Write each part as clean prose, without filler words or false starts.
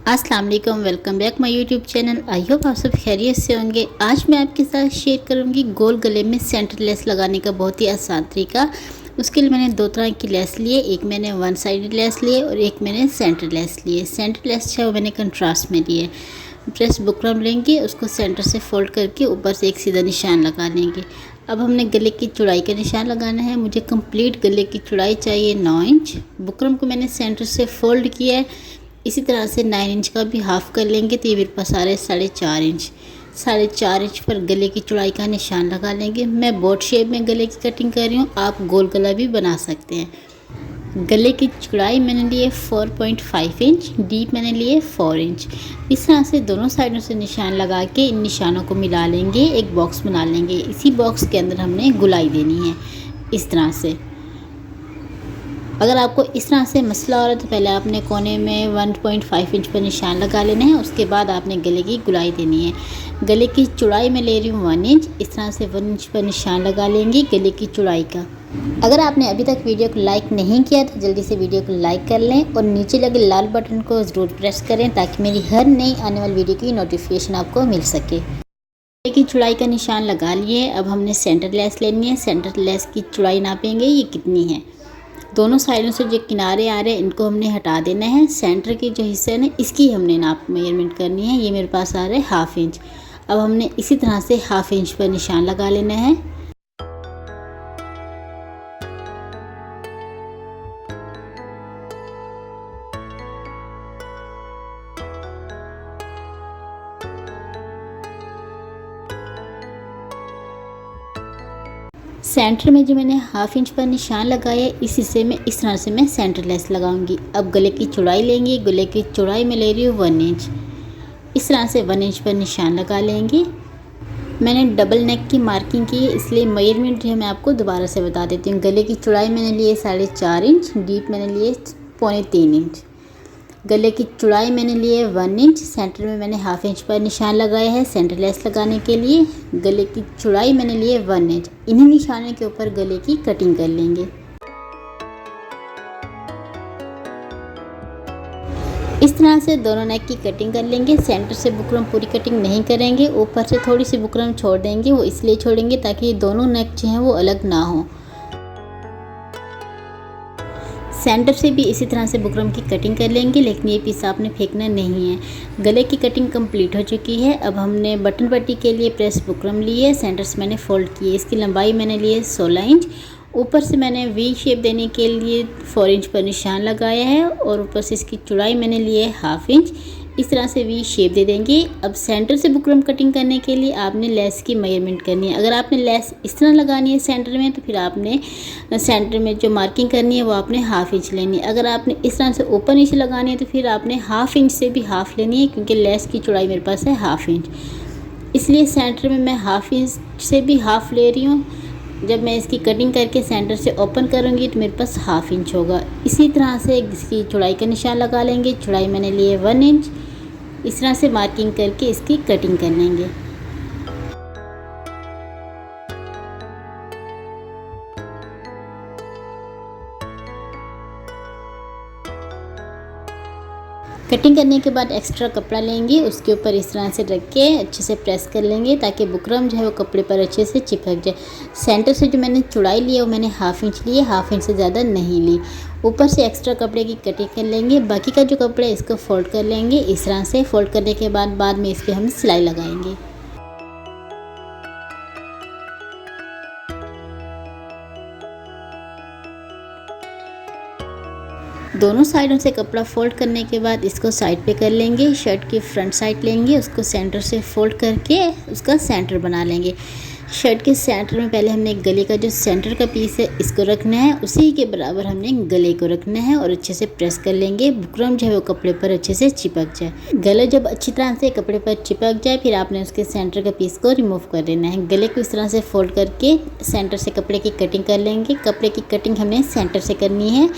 अस्सलाम वालेकुम, welcome back my YouTube channel. I hope आप सब खैरियत से होंगे। आज मैं आपके साथ शेयर करूंगी गोल गले में सेंटर लेस लगाने का बहुत ही आसान तरीका। उसके लिए मैंने दो तरह की लेस लिए, एक मैंने वन साइडेड लेस लिए और एक मैंने सेंटर लेस लिए। सेंटर लेस है वो मैंने कंट्रास्ट में लिए। प्रेस बुकरम लेंगे, उसको सेंटर से फोल्ड करके ऊपर से एक सीधा निशान लगा लेंगे। अब हमने गले की चौड़ाई का निशान लगाना है। मुझे कंप्लीट गले की चौड़ाई चाहिए 9 इंच। बुकरम को मैंने सेंटर से फोल्ड किया है। इसी तरह से 9 इंच का भी हाफ़ कर लेंगे तो ये मेरे पास आ रहा है 4.5 इंच। 4.5 इंच पर गले की चौड़ाई का निशान लगा लेंगे। मैं बोट शेप में गले की कटिंग कर रही हूँ, आप गोल गला भी बना सकते हैं। गले की चौड़ाई मैंने लिए 4.5 इंच, डीप मैंने लिए 4 इंच। इस तरह से दोनों साइडों से निशान लगा के इन निशानों को मिला लेंगे, एक बॉक्स बना लेंगे। इसी बॉक्स के अंदर हमने गुलाई देनी है इस तरह से। अगर आपको इस तरह से मसला हो रहा है तो पहले आपने कोने में 1.5 इंच पर निशान लगा लेना है, उसके बाद आपने गले की गुलाई देनी है। गले की चौड़ाई मैं ले रही हूँ 1 इंच। इस तरह से 1 इंच पर निशान लगा लेंगे गले की चौड़ाई का। अगर आपने अभी तक वीडियो को लाइक नहीं किया तो जल्दी से वीडियो को लाइक कर लें और नीचे लगे लाल बटन को ज़रूर प्रेस करें ताकि मेरी हर नई आने वाली वीडियो की नोटिफिकेशन आपको मिल सके। गले की चौड़ाई का निशान लगा लिए। अब हमने सेंटर लेस लेनी है। सेंटर लेस की चौड़ाई नापेंगे ये कितनी है। दोनों साइडों से जो किनारे आ रहे हैं इनको हमने हटा देना है। सेंटर के जो हिस्से है ना इसकी हमने नाप मेजरमेंट करनी है। ये मेरे पास आ रहा है 1/2 इंच। अब हमने इसी तरह से 1/2 इंच पर निशान लगा लेना है। सेंटर में जो मैंने 1/2 इंच पर निशान लगाया है इस हिस्से में इस तरह से मैं सेंटर लेस लगाऊंगी। अब गले की चौड़ाई लेंगे। गले की चौड़ाई में ले रही हूँ 1 इंच। इस तरह से 1 इंच पर निशान लगा लेंगे। मैंने डबल नेक की मार्किंग की है इसलिए मेजरमेंट जो है मैं आपको दोबारा से बता देती हूँ। गले की चौड़ाई मैंने लिए 4.5 इंच, डीप मैंने लिए 2.25 इंच। गले की चौड़ाई मैंने लिए 1 इंच। सेंटर में मैंने 1/2 इंच पर निशान लगाया है सेंटर लेस लगाने के लिए। गले की चौड़ाई मैंने लिए 1 इंच। इन्हीं निशानों के ऊपर गले की कटिंग कर लेंगे। इस तरह से दोनों नेक की कटिंग कर लेंगे। सेंटर से बुकरम पूरी कटिंग नहीं करेंगे, ऊपर से थोड़ी सी बुकरम छोड़ देंगे। वो इसलिए छोड़ेंगे ताकि दोनों नेक जो हैं वो अलग ना हो। सेंटर से भी इसी तरह से बुकरम की कटिंग कर लेंगे, लेकिन ये पीस आपने फेंकना नहीं है। गले की कटिंग कंप्लीट हो चुकी है। अब हमने बटन पट्टी के लिए प्रेस बुकरम ली है, सेंटर से मैंने फोल्ड की है। इसकी लंबाई मैंने ली है 16 इंच। ऊपर से मैंने वी शेप देने के लिए 4 इंच पर निशान लगाया है और ऊपर से इसकी चौड़ाई मैंने ली है 1/2 इंच। इस तरह से वी शेप दे देंगे। अब सेंटर से बुकरम कटिंग करने के लिए आपने लेस की मेजरमेंट करनी है। अगर आपने लेस इस तरह लगानी है सेंटर में तो फिर आपने सेंटर में जो मार्किंग करनी है वो आपने 1/2 इंच लेनी है। अगर आपने इस तरह से ऊपर नीचे लगानी है तो फिर आपने 1/2 इंच से भी हाफ़ लेनी है, क्योंकि लेस की चौड़ाई मेरे पास है 1/2 इंच। इसलिए सेंटर में मैं 1/2 इंच से भी हाफ़ ले रही हूँ। जब मैं इसकी कटिंग करके सेंटर से ओपन करूँगी तो मेरे पास 1/2 इंच होगा। इसी तरह से इसकी चौड़ाई का निशान लगा लेंगे। चौड़ाई मैंने ली है 1 इंच। इस तरह से मार्किंग करके इसकी कटिंग कर लेंगे। कटिंग करने के बाद एक्स्ट्रा कपड़ा लेंगे, उसके ऊपर इस तरह से रख के अच्छे से प्रेस कर लेंगे ताकि बुकरम जो है वो कपड़े पर अच्छे से चिपक जाए। सेंटर से जो मैंने चौड़ाई ली है वो मैंने 1/2 इंच ली है, 1/2 इंच से ज़्यादा नहीं ली। ऊपर से एक्स्ट्रा कपड़े की कटिंग कर लेंगे। बाकी का जो कपड़ा है इसको फोल्ड कर लेंगे। इस तरह से फोल्ड करने के बाद में इस पर हम सिलाई लगाएंगे। दोनों साइडों से कपड़ा फोल्ड करने के बाद इसको साइड पे कर लेंगे। शर्ट की फ्रंट साइड लेंगे, उसको सेंटर से फोल्ड करके उसका सेंटर बना लेंगे। शर्ट के सेंटर में पहले हमने गले का जो सेंटर का पीस है इसको रखना है, उसी के बराबर हमने गले को रखना है और अच्छे से प्रेस कर लेंगे। बुकरम जो है वो कपड़े पर अच्छे से चिपक जाए। गला जब अच्छी तरह से कपड़े पर चिपक जाए फिर आपने उसके सेंटर का पीस को रिमूव कर देना है। गले को इस तरह से फोल्ड करके सेंटर से कपड़े की कटिंग कर लेंगे। कपड़े की कटिंग हमने सेंटर से करनी है,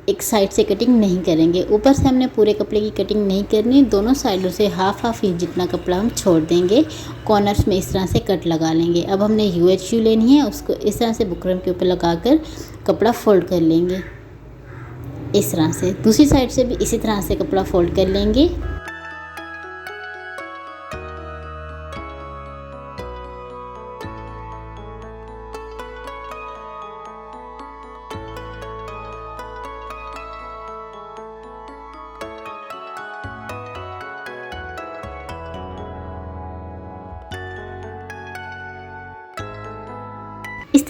एक साइड से कटिंग नहीं करेंगे। ऊपर से हमने पूरे कपड़े की कटिंग नहीं करनी, दोनों साइडों से 1/2 इंच जितना कपड़ा हम छोड़ देंगे। कॉर्नर्स में इस तरह से कट लगा लेंगे। अब हमने UHU लेनी है, उसको इस तरह से बुकरम के ऊपर लगाकर कपड़ा फोल्ड कर लेंगे। इस तरह से दूसरी साइड से भी इसी तरह से कपड़ा फोल्ड कर लेंगे।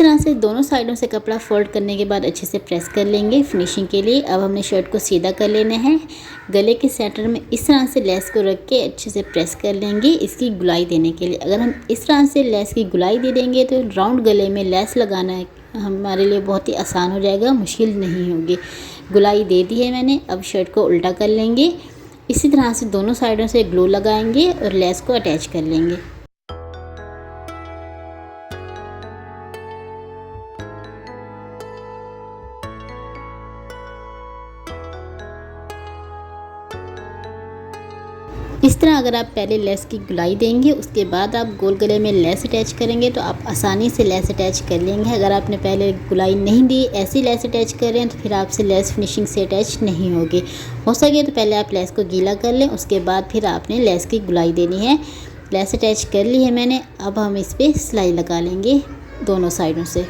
तरह से दोनों साइडों से कपड़ा फोल्ड करने के बाद अच्छे से प्रेस कर लेंगे फिनिशिंग के लिए। अब हमने शर्ट को सीधा कर लेना है। गले के सेंटर में इस तरह से लेस को रख के अच्छे से प्रेस कर लेंगे इसकी गुलाई देने के लिए। अगर हम इस तरह से लेस की गुलाई दे देंगे तो राउंड गले में लेस लगाना हमारे लिए बहुत ही आसान हो जाएगा, मुश्किल नहीं होगी। गुलाई दे दी है मैंने। अब शर्ट को उल्टा कर लेंगे। इसी तरह से दोनों साइडों से ग्लू लगाएंगे और लेस को अटैच कर लेंगे। इस तरह अगर आप पहले लेस की गुलाई देंगे उसके बाद आप गोल गले में लेस अटैच करेंगे तो आप आसानी से लेस अटैच कर लेंगे। अगर आपने पहले गुलाई नहीं दी, ऐसी लेस अटैच कर रहे हैं तो फिर आपसे लेस फिनिशिंग से अटैच नहीं होगी। हो सके तो पहले आप लेस को गीला कर लें, उसके बाद फिर आपने लेस की गुलाई देनी है। लेस अटैच कर ली है मैंने। अब हम इस पर सिलाई लगा लेंगे दोनों साइडों से।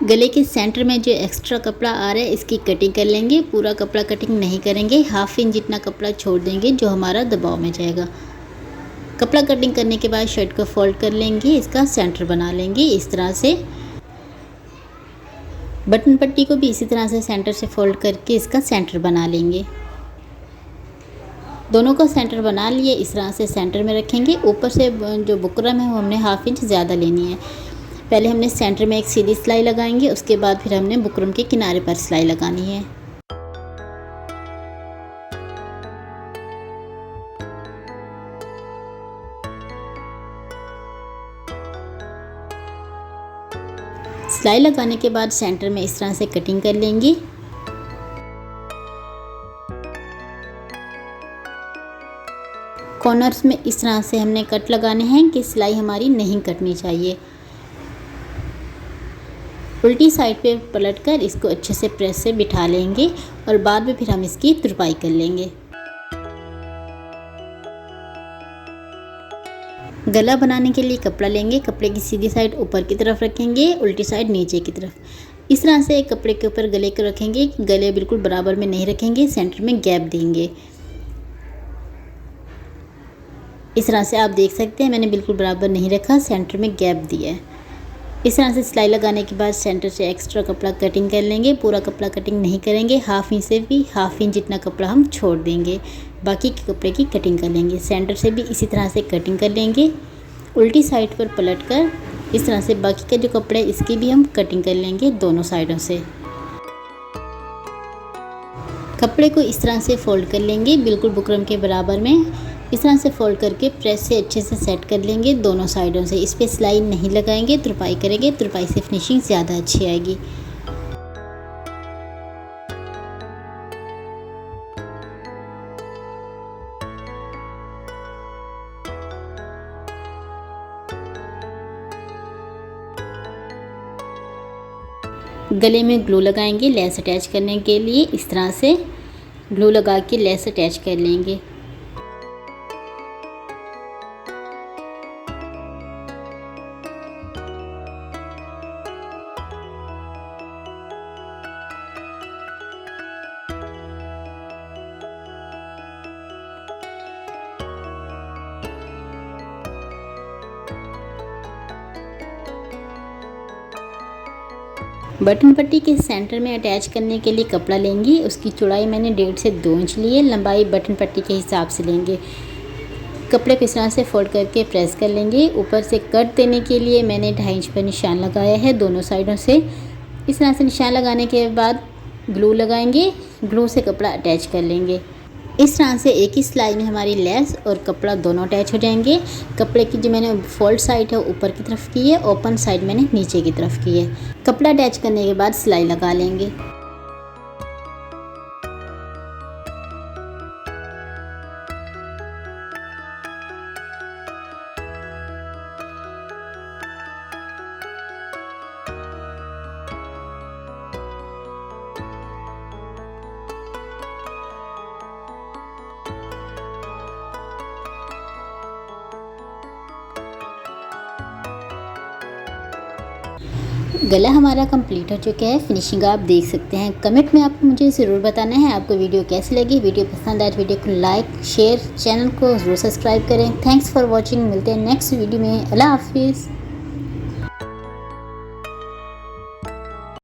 गले के सेंटर में जो एक्स्ट्रा कपड़ा आ रहा है इसकी कटिंग कर लेंगे। पूरा कपड़ा कटिंग नहीं करेंगे, हाफ इंच जितना कपड़ा छोड़ देंगे जो हमारा दबाव में जाएगा। कपड़ा कटिंग करने के बाद शर्ट को फोल्ड कर लेंगे, इसका सेंटर बना लेंगे इस तरह से। बटन पट्टी को भी इसी तरह से सेंटर से फोल्ड करके इसका सेंटर बना लेंगे। दोनों का सेंटर बना लिए, इस तरह से सेंटर में रखेंगे। ऊपर से जो बुकरम है वो हमने हाफ इंच ज़्यादा लेनी है। पहले हमने सेंटर में एक सीधी सिलाई लगाएंगे, उसके बाद फिर हमने बुकरम के किनारे पर सिलाई लगानी है। सिलाई लगाने के बाद सेंटर में इस तरह से कटिंग कर लेंगे। कॉर्नर्स में इस तरह से हमने कट लगाने हैं कि सिलाई हमारी नहीं कटनी चाहिए। उल्टी साइड पे पलटकर इसको अच्छे से प्रेस से बिठा लेंगे और बाद में फिर हम इसकी तुरपाई कर लेंगे। गला बनाने के लिए कपड़ा लेंगे। कपड़े की सीधी साइड ऊपर की तरफ रखेंगे, उल्टी साइड नीचे की तरफ। इस तरह से कपड़े के ऊपर गले को रखेंगे। गले बिल्कुल बराबर में नहीं रखेंगे, सेंटर में गैप देंगे। इस तरह से आप देख सकते हैं मैंने बिल्कुल बराबर नहीं रखा, सेंटर में गैप दिया है। इस तरह से सिलाई लगाने के बाद सेंटर से एक्स्ट्रा कपड़ा कटिंग कर लेंगे। पूरा कपड़ा कटिंग नहीं करेंगे, हाफ इंच से भी हाफ इंच जितना कपड़ा हम छोड़ देंगे। बाकी के कपड़े की कटिंग कर लेंगे। सेंटर से भी इसी तरह से कटिंग कर लेंगे। उल्टी साइड पर पलटकर इस तरह से बाकी के जो कपड़े इसकी भी हम कटिंग कर लेंगे दोनों साइडों से। कपड़े को इस तरह से फोल्ड कर लेंगे बिल्कुल बुकरम के बराबर में। इस तरह से फोल्ड करके प्रेस से अच्छे से सेट कर लेंगे दोनों साइडों से। इस पर सिलाई नहीं लगाएंगे, तुरपाई करेंगे। तुरपाई से फिनिशिंग ज़्यादा अच्छी आएगी। गले में ग्लू लगाएंगे लेस अटैच करने के लिए। इस तरह से ग्लू लगा के लेस अटैच कर लेंगे। बटन पट्टी के सेंटर में अटैच करने के लिए कपड़ा लेंगे। उसकी चौड़ाई मैंने 1.5 से 2 इंच ली है। लंबाई बटन पट्टी के हिसाब से लेंगे। कपड़े को इस तरह से फोल्ड करके प्रेस कर लेंगे। ऊपर से कट देने के लिए मैंने 2.5 इंच पर निशान लगाया है दोनों साइडों से। इस तरह से निशान लगाने के बाद ग्लू लगाएंगे। ग्लू से कपड़ा अटैच कर लेंगे। इस तरह से एक ही सिलाई में हमारी लेस और कपड़ा दोनों अटैच हो जाएंगे। कपड़े की जो मैंने फोल्ड साइड है ऊपर की तरफ की है, ओपन साइड मैंने नीचे की तरफ की है। कपड़ा अटैच करने के बाद सिलाई लगा लेंगे। गला हमारा कंप्लीट हो चुका है, फिनिशिंग आप देख सकते हैं। कमेंट में आपको मुझे ज़रूर बताना है आपको वीडियो कैसी लगी। वीडियो पसंद आए वीडियो को लाइक शेयर, चैनल को ज़रूर सब्सक्राइब करें। Thanks for watching. मिलते हैं नेक्स्ट वीडियो में। अल्लाह हाफिज़।